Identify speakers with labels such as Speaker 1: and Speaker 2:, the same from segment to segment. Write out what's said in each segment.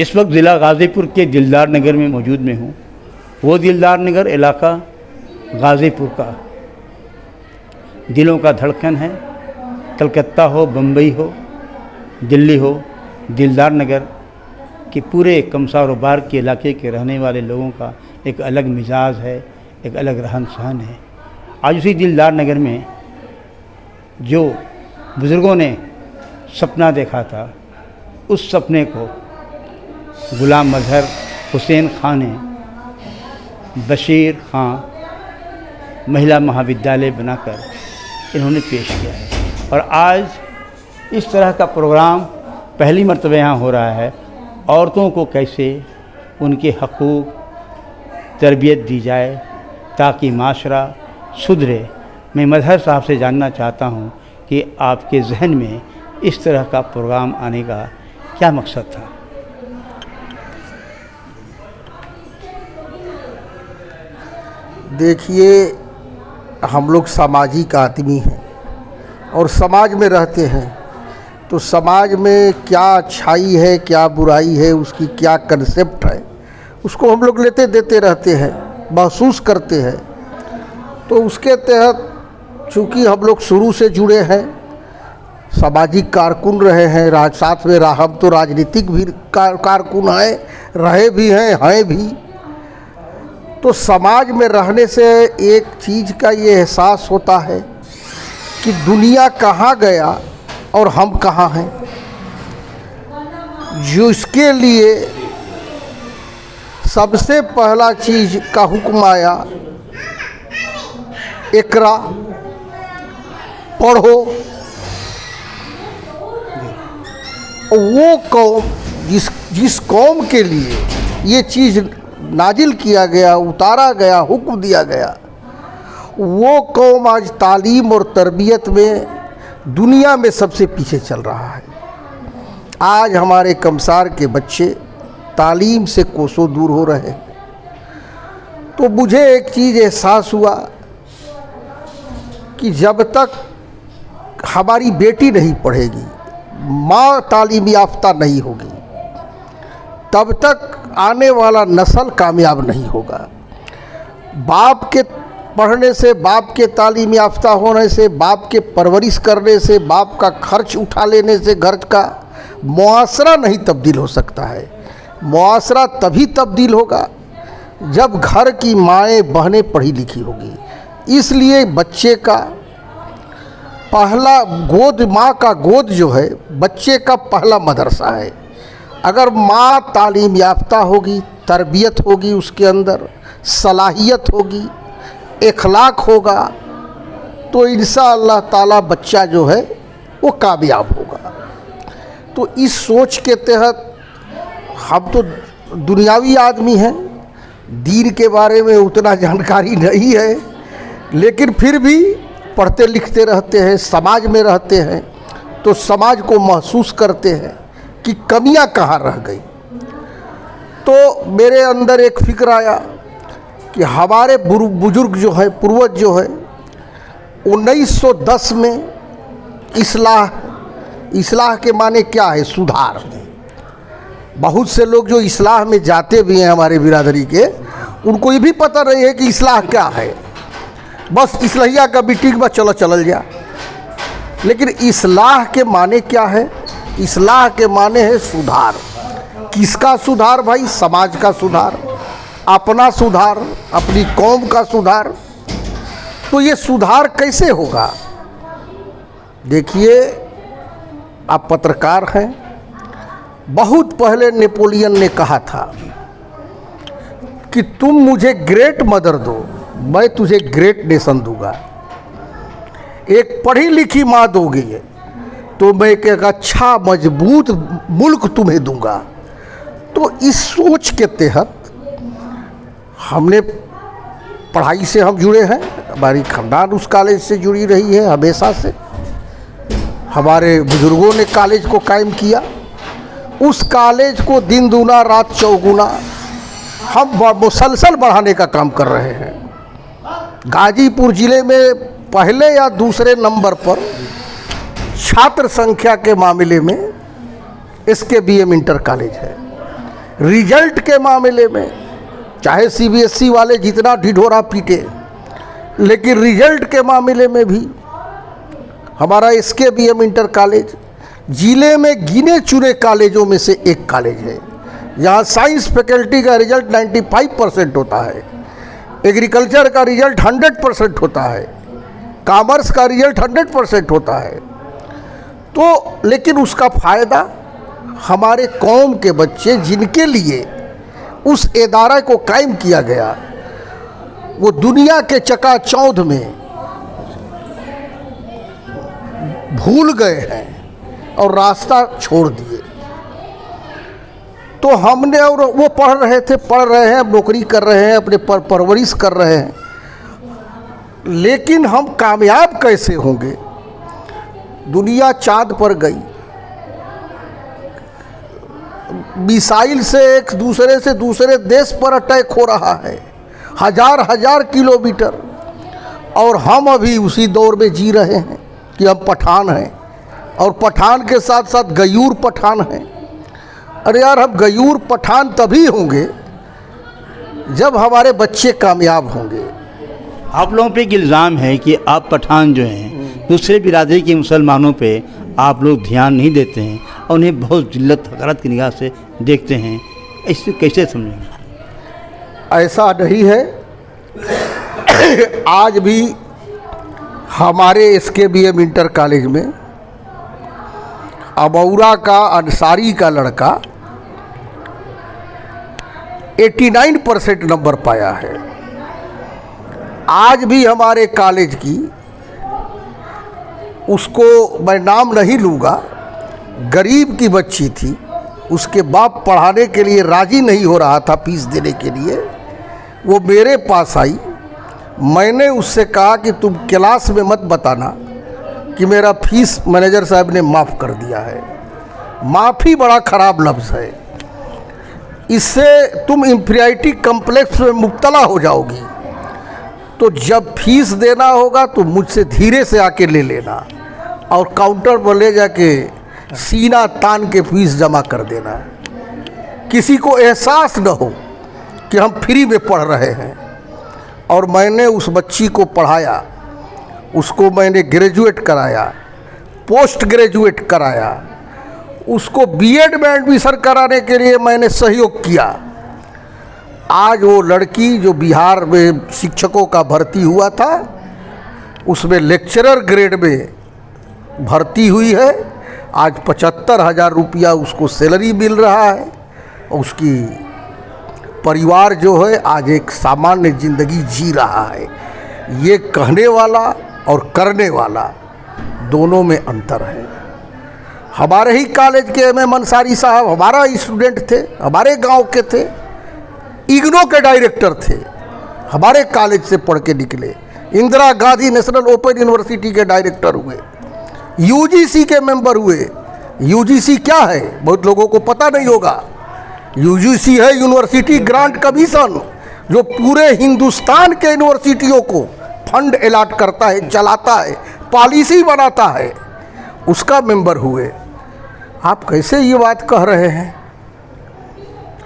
Speaker 1: इस वक्त ज़िला गाज़ीपुर के दिलदार नगर में मौजूद में हूँ। वो दिलदार नगर इलाका गाज़ीपुर का दिलों का धड़कन है। कलकत्ता हो, बम्बई हो, दिल्ली हो, दिलदार नगर के पूरे कमसारोबार के इलाके के रहने वाले लोगों का एक अलग मिजाज है, एक अलग रहन सहन है। आज उसी दिलदार नगर में जो बुज़ुर्गों ने सपना देखा था, उस सपने को गुलाम मजहर हुसैन खां ने बशीर खां महिला महाविद्यालय बनाकर इन्होंने पेश किया है। और आज इस तरह का प्रोग्राम पहली मर्तबा यहाँ हो रहा है। औरतों को कैसे उनके हकूक़ तरबियत दी जाए ताकि माशरा सुधरे। मैं मजहर साहब से जानना चाहता हूँ कि आपके जहन में इस तरह का प्रोग्राम आने का क्या मकसद था?
Speaker 2: देखिए, हम लोग सामाजिक आदमी हैं और समाज में रहते हैं, तो समाज में क्या अच्छाई है, क्या बुराई है, उसकी क्या कंसेप्ट है, उसको हम लोग लेते देते रहते हैं, महसूस करते हैं। तो उसके तहत चूँकि हम लोग शुरू से जुड़े हैं, सामाजिक कारकुन रहे हैं, साथ में हम तो राजनीतिक भी कारकुन हैं, रहे भी हैं भी। तो समाज में रहने से एक चीज़ का ये एहसास होता है कि दुनिया कहाँ गया और हम कहाँ हैं। जो इसके लिए सबसे पहला चीज़ का हुक्म आया, इकरा, पढ़ो। वो कौम जिस कौम के लिए ये चीज़ नाजिल किया गया, उतारा गया, हुक्म दिया गया, वो कौम आज तालीम और तरबियत में दुनिया में सबसे पीछे चल रहा है। आज हमारे कमसार के बच्चे तालीम से कोसों दूर हो रहे हैं। तो मुझे एक चीज़ एहसास हुआ कि जब तक हमारी बेटी नहीं पढ़ेगी, माँ तालीम याफ्ता नहीं होगी, तब तक आने वाला नस्ल कामयाब नहीं होगा। बाप के पढ़ने से, बाप के तालीम याफ्ता होने से, बाप के परवरिश करने से, बाप का खर्च उठा लेने से घर का मुआशरा नहीं तब्दील हो सकता है। मुआशरा तभी तब्दील होगा जब घर की माएँ बहनें पढ़ी लिखी होगी। इसलिए बच्चे का पहला गोद, माँ का गोद जो है बच्चे का पहला मदरसा है। अगर माँ तालीम याफ्ता होगी, तरबियत होगी, उसके अंदर सलाहियत होगी, इखलाक होगा, तो इंशाअल्लाह ताला बच्चा जो है वो कामयाब होगा। तो इस सोच के तहत हम तो दुनियावी आदमी हैं, दीन के बारे में उतना जानकारी नहीं है, लेकिन फिर भी पढ़ते लिखते रहते हैं, समाज में रहते हैं, तो समाज को महसूस करते हैं कि कमियां कहाँ रह गई। तो मेरे अंदर एक फ़िक्र आया कि हमारे बुजुर्ग जो है, पूर्वज जो है, 1910 में इस्लाह के माने क्या है? सुधार। बहुत से लोग जो इस्लाह में जाते भी हैं हमारे बिरादरी के, उनको ये भी पता नहीं है कि इस्लाह क्या है। बस इस्लाहिया का मीटिंग में चलल जा। लेकिन इस्लाह के माने क्या है? इस्लाह के माने है सुधार। किसका सुधार भाई? समाज का सुधार, अपना सुधार, अपनी कौम का सुधार। तो ये सुधार कैसे होगा? देखिए, आप पत्रकार हैं। बहुत पहले नेपोलियन ने कहा था कि तुम मुझे ग्रेट मदर दो, मैं तुझे ग्रेट नेशन दूंगा। एक पढ़ी लिखी माँ दोगे तो मैं एक अच्छा मजबूत मुल्क तुम्हें दूंगा। तो इस सोच के तहत हमने पढ़ाई से हम जुड़े हैं। हमारी खानदान उस कॉलेज से जुड़ी रही है हमेशा से। हमारे बुजुर्गों ने कॉलेज को कायम किया। उस कॉलेज को दिन दूना रात चौगुना हम मुसलसल बढ़ाने का काम कर रहे हैं। गाजीपुर ज़िले में पहले या दूसरे नंबर पर छात्र संख्या के मामले में SKBM इंटर कॉलेज है। रिजल्ट के मामले में चाहे सीबीएसई वाले जितना ढिढोरा पीटे, लेकिन रिजल्ट के मामले में भी हमारा एसकेबीएम इंटर कॉलेज जिले में गिने चुने कॉलेजों में से एक कॉलेज है। यहाँ साइंस फैकल्टी का रिजल्ट 95% होता है, एग्रीकल्चर का रिजल्ट 100% होता है, कॉमर्स का रिजल्ट 100% होता है। तो लेकिन उसका फ़ायदा हमारे कौम के बच्चे जिनके लिए उस इदारा को कायम किया गया, वो दुनिया के चकाचौंध में भूल गए हैं और रास्ता छोड़ दिए। तो हमने, और वो पढ़ रहे हैं, अब नौकरी कर रहे हैं, अपने परवरिश कर रहे हैं, लेकिन हम कामयाब कैसे होंगे? दुनिया चांद पर गई, मिसाइल से एक दूसरे से दूसरे देश पर अटैक हो रहा है, हजार हजार किलोमीटर, और हम अभी उसी दौर में जी रहे हैं कि हम पठान हैं, और पठान के साथ साथ गयूर पठान हैं। अरे यार, हम गयूर पठान तभी होंगे जब हमारे बच्चे कामयाब होंगे।
Speaker 1: आप लोगों पे एक इल्ज़ाम है कि आप पठान जो हैं दूसरे बिरादरी के मुसलमानों पे आप लोग ध्यान नहीं देते हैं और उन्हें बहुत जिल्लत हक़ारत की निगाह से देखते हैं, इससे कैसे समझेंगे?
Speaker 2: ऐसा नहीं है। आज भी हमारे एसकेबीएम इंटर कॉलेज में अबौरा का अंसारी का लड़का 89% नंबर पाया है। आज भी हमारे कॉलेज की, उसको मैं नाम नहीं लूँगा, गरीब की बच्ची थी, उसके बाप पढ़ाने के लिए राज़ी नहीं हो रहा था फीस देने के लिए। वो मेरे पास आई, मैंने उससे कहा कि तुम क्लास में मत बताना कि मेरा फीस मैनेजर साहब ने माफ़ कर दिया है। माफ़ी बड़ा ख़राब लफ्ज़ है, इससे तुम इंफीरियरिटी कम्प्लेक्स में मुब्तला हो जाओगी। तो जब फीस देना होगा तो मुझसे धीरे से आके ले लेना और काउंटर पर ले जाके सीना तान के फीस जमा कर देना। किसी को एहसास न हो कि हम फ्री में पढ़ रहे हैं। और मैंने उस बच्ची को पढ़ाया, उसको मैंने ग्रेजुएट कराया, पोस्ट ग्रेजुएट कराया, उसको बीएड में एडमिशन कराने के लिए मैंने सहयोग किया। आज वो लड़की जो बिहार में शिक्षकों का भर्ती हुआ था, उसमें लेक्चरर ग्रेड में भर्ती हुई है। आज 75,000 रुपया उसको सैलरी मिल रहा है। उसकी परिवार जो है आज एक सामान्य ज़िंदगी जी रहा है। ये कहने वाला और करने वाला दोनों में अंतर है। हमारे ही कॉलेज के एम अंसारी साहब हमारा स्टूडेंट थे, हमारे गांव के थे, इग्नो के डायरेक्टर थे, हमारे कॉलेज से पढ़ के निकले, Indira Gandhi national open university के डायरेक्टर हुए, यूजीसी के मेंबर हुए। यूजीसी क्या है बहुत लोगों को पता नहीं होगा। यूजीसी है यूनिवर्सिटी ग्रांट कमीशन, जो पूरे हिंदुस्तान के यूनिवर्सिटियों को फंड अलॉट करता है, चलाता है, पॉलिसी बनाता है, उसका मेंबर हुए। आप कैसे ये बात कह रहे हैं?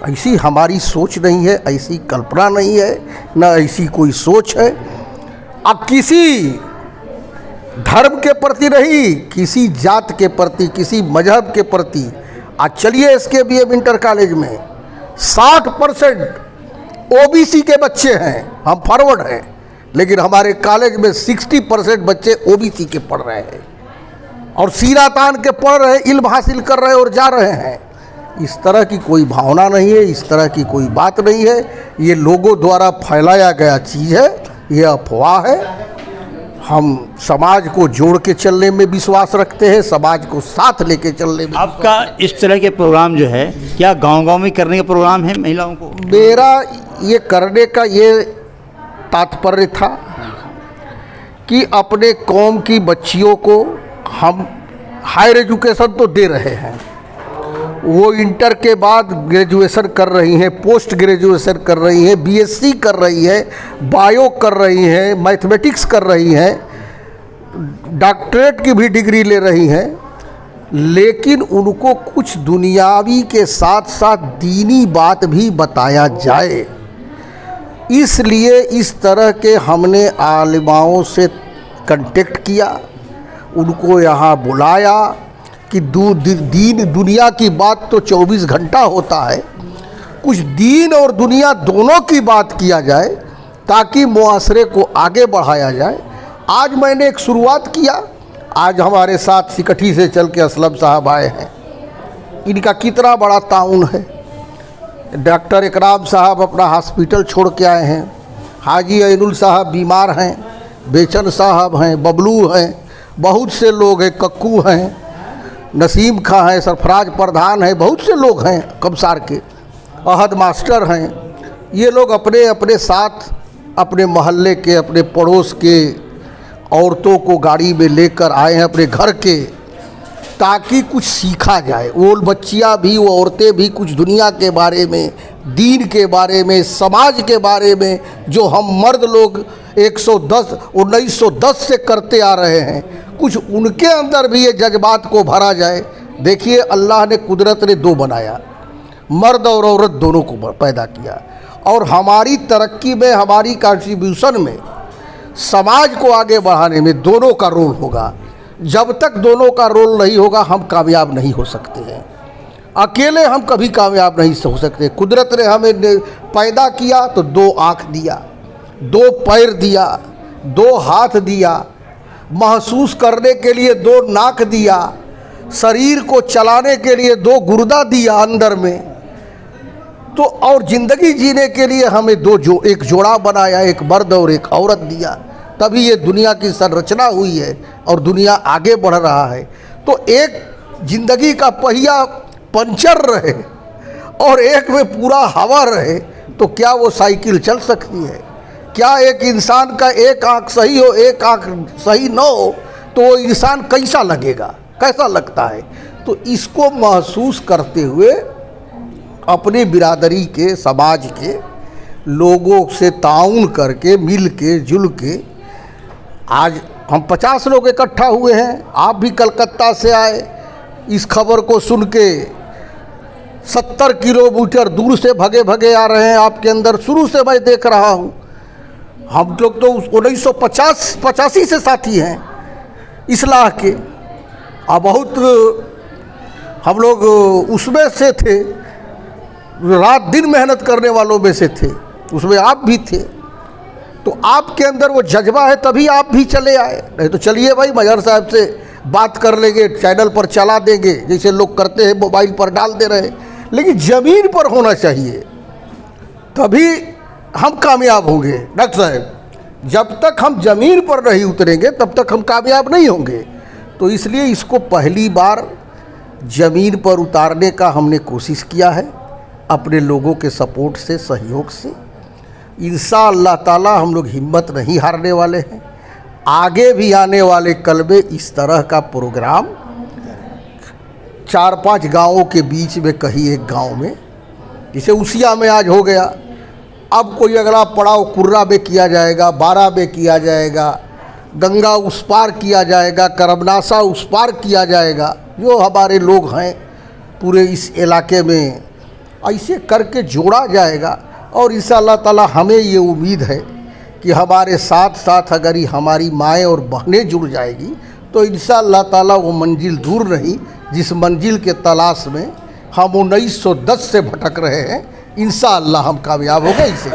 Speaker 2: ऐसी हमारी सोच नहीं है, ऐसी कल्पना नहीं है, न ऐसी कोई सोच है। अब किसी धर्म के प्रति नहीं, किसी जात के प्रति, किसी मजहब के प्रति। आज चलिए एसकेबीएम इंटर कॉलेज में 60% ओबीसी के बच्चे हैं, हम फॉरवर्ड हैं, लेकिन हमारे कॉलेज में 60% बच्चे ओबीसी के पढ़ रहे हैं और सीना तान के पढ़ रहे, इल्म हासिल कर रहे और जा रहे हैं। इस तरह की कोई भावना नहीं है, इस तरह की कोई बात नहीं है। ये लोगों द्वारा फैलाया गया चीज़ है, ये अफवाह है। हम समाज को जोड़ के चलने में विश्वास रखते हैं, समाज को साथ लेके चलने में।
Speaker 1: आपका इस तरह के प्रोग्राम जो है क्या गांव-गांव में करने का प्रोग्राम है महिलाओं को?
Speaker 2: मेरा ये करने का ये तात्पर्य था कि अपने कौम की बच्चियों को हम हायर एजुकेशन तो दे रहे हैं, वो इंटर के बाद ग्रेजुएशन कर रही हैं, पोस्ट ग्रेजुएशन कर रही हैं, बीएससी कर रही है, बायो कर रही हैं, मैथमेटिक्स कर रही हैं, डॉक्टरेट की भी डिग्री ले रही हैं। लेकिन उनको कुछ दुनियावी के साथ साथ दीनी बात भी बताया जाए। इसलिए इस तरह के हमने आलिमाओं से कांटेक्ट किया, उनको यहाँ बुलाया कि दीन दुनिया की बात तो 24 घंटा होता है, कुछ दीन और दुनिया दोनों की बात किया जाए ताकि मुआशरे को आगे बढ़ाया जाए। आज मैंने एक शुरुआत किया। आज हमारे साथ सिकठी से चल के असलम साहब आए हैं, इनका कितना बड़ा ताउन है। डॉक्टर इकराम साहब अपना हॉस्पिटल छोड़ के आए हैं, हाजी ऐनुल साहब बीमार हैं, बेचन साहब हैं, बबलू हैं, बहुत से लोग हैं, कक्कू हैं, नसीम खां हैं, सरफराज प्रधान हैं, बहुत से लोग हैं, कमसार के अहद मास्टर हैं। ये लोग अपने अपने साथ अपने मोहल्ले के, अपने पड़ोस के औरतों को गाड़ी में लेकर आए हैं अपने घर के, ताकि कुछ सीखा जाए। वो बच्चियाँ भी, वो औरतें भी कुछ दुनिया के बारे में, दीन के बारे में, समाज के बारे में जो हम मर्द लोग 1910 से करते आ रहे हैं, कुछ उनके अंदर भी ये जज्बात को भरा जाए। देखिए, अल्लाह ने कुदरत ने दो बनाया, मर्द और औरत दोनों को पैदा किया, और हमारी तरक्की में, हमारी कंट्रीब्यूशन में, समाज को आगे बढ़ाने में दोनों का रोल होगा। जब तक दोनों का रोल नहीं होगा हम कामयाब नहीं हो सकते हैं। अकेले हम कभी कामयाब नहीं हो सकते। कुदरत ने हमें पैदा किया तो 2 आँख दिया, 2 पैर दिया, 2 हाथ दिया, महसूस करने के लिए 2 नाक दिया, शरीर को चलाने के लिए 2 गुर्दा दिया अंदर में, तो और ज़िंदगी जीने के लिए हमें एक जोड़ा बनाया, एक मर्द और एक औरत दिया। तभी ये दुनिया की संरचना हुई है और दुनिया आगे बढ़ रहा है। तो एक ज़िंदगी का पहिया पंचर रहे और एक में पूरा हवा रहे तो क्या वो साइकिल चल सकती है? क्या एक इंसान का एक आँख सही हो, एक आँख सही न हो तो वो इंसान कैसा लगेगा, कैसा लगता है? तो इसको महसूस करते हुए अपनी बिरादरी के, समाज के लोगों से ताउन करके, मिल के, जुल के, आज हम 50 लोग इकट्ठा हुए हैं। आप भी कलकत्ता से आए, इस खबर को सुन के 70 किलोमीटर दूर से भगे भगे आ रहे हैं। आपके अंदर शुरू से मैं देख रहा हूँ, हम लोग तो 1985 से साथी हैं इस्लाह के, और बहुत हम लोग उसमें से थे, रात दिन मेहनत करने वालों में से थे, उसमें आप भी थे। तो आपके अंदर वो जज्बा है तभी आप भी चले आए, नहीं तो चलिए भाई मजहर साहब से बात कर लेंगे, चैनल पर चला देंगे जैसे लोग करते हैं, मोबाइल पर डाल दे रहे हैं। लेकिन ज़मीन पर होना चाहिए तभी हम कामयाब होंगे। डॉक्टर साहब, जब तक हम ज़मीन पर नहीं उतरेंगे तब तक हम कामयाब नहीं होंगे। तो इसलिए इसको पहली बार ज़मीन पर उतारने का हमने कोशिश किया है अपने लोगों के सपोर्ट से, सहयोग से। इंशाअल्लाह ताला हम लोग हिम्मत नहीं हारने वाले हैं। आगे भी आने वाले कल में इस तरह का प्रोग्राम 4-5 गांवों के बीच में कहीं एक गांव में, जैसे उसिया में आज हो गया, अब कोई अगला पड़ाव कुर्रा में किया जाएगा, बारा में किया जाएगा, गंगा उस पार किया जाएगा, करमनासा उस पार किया जाएगा। जो हमारे लोग हैं पूरे इस इलाके में ऐसे करके जोड़ा जाएगा। और इंशाअल्लाह ताला हमें ये उम्मीद है कि हमारे साथ साथ अगर ही हमारी माएँ और बहनें जुड़ जाएगी तो इंशाअल्लाह ताला वो मंजिल दूर नहीं जिस मंजिल के तलाश में हम 1910 से भटक रहे हैं, इंशाअल्लाह हम कामयाब हो गए। इसे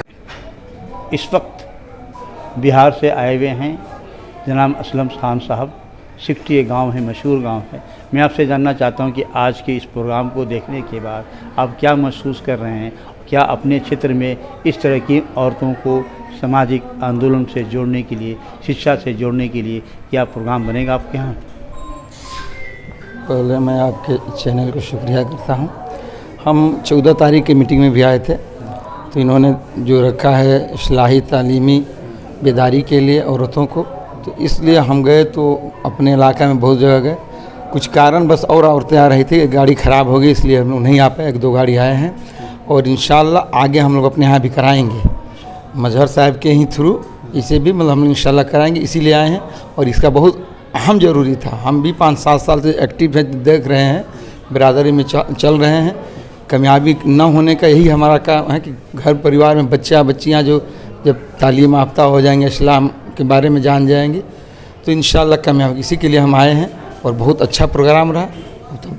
Speaker 1: इस वक्त बिहार से आए हुए हैं जनाब असलम खान साहब। सिकठी एक गाँव है, मशहूर गाँव है। मैं आपसे जानना चाहता हूं कि आज के इस प्रोग्राम को देखने के बाद आप क्या महसूस कर रहे हैं? क्या अपने क्षेत्र में इस तरह की औरतों को सामाजिक आंदोलन से जोड़ने के लिए, शिक्षा से जोड़ने के लिए क्या प्रोग्राम बनेगा आपके यहाँ?
Speaker 3: पहले मैं आपके चैनल को शुक्रिया करता हूँ। हम 14 तारीख की मीटिंग में भी आए थे, तो इन्होंने जो रखा है इस्लाही तालीमी बेदारी के लिए औरतों को, तो इसलिए हम गए। तो अपने इलाका में बहुत जगह गए, कुछ कारण बस और औरतें आ रही थी, गाड़ी ख़राब हो गई इसलिए हम लोग नहीं आ पाए। 1-2 गाड़ी आए हैं और इंशाल्लाह आगे हम लोग अपने यहाँ भी कराएंगे, मजहर साहब के ही थ्रू इसे भी मतलब हम इंशाल्लाह कराएंगे, इसीलिए आए हैं। और इसका बहुत अहम ज़रूरी था। हम भी 5-7 साल से एक्टिव है, देख रहे हैं, बिरादरी में चल रहे हैं। कामयाबी न होने का यही हमारा काम है कि घर परिवार में बच्चियाँ जो जब तालीम याफ्ता हो जाएंगे, इस्लाम के बारे में जान जाएंगे, तो इंशाअल्लाह कामयाब, इसी के लिए हम आए हैं। और बहुत अच्छा प्रोग्राम रहा। तो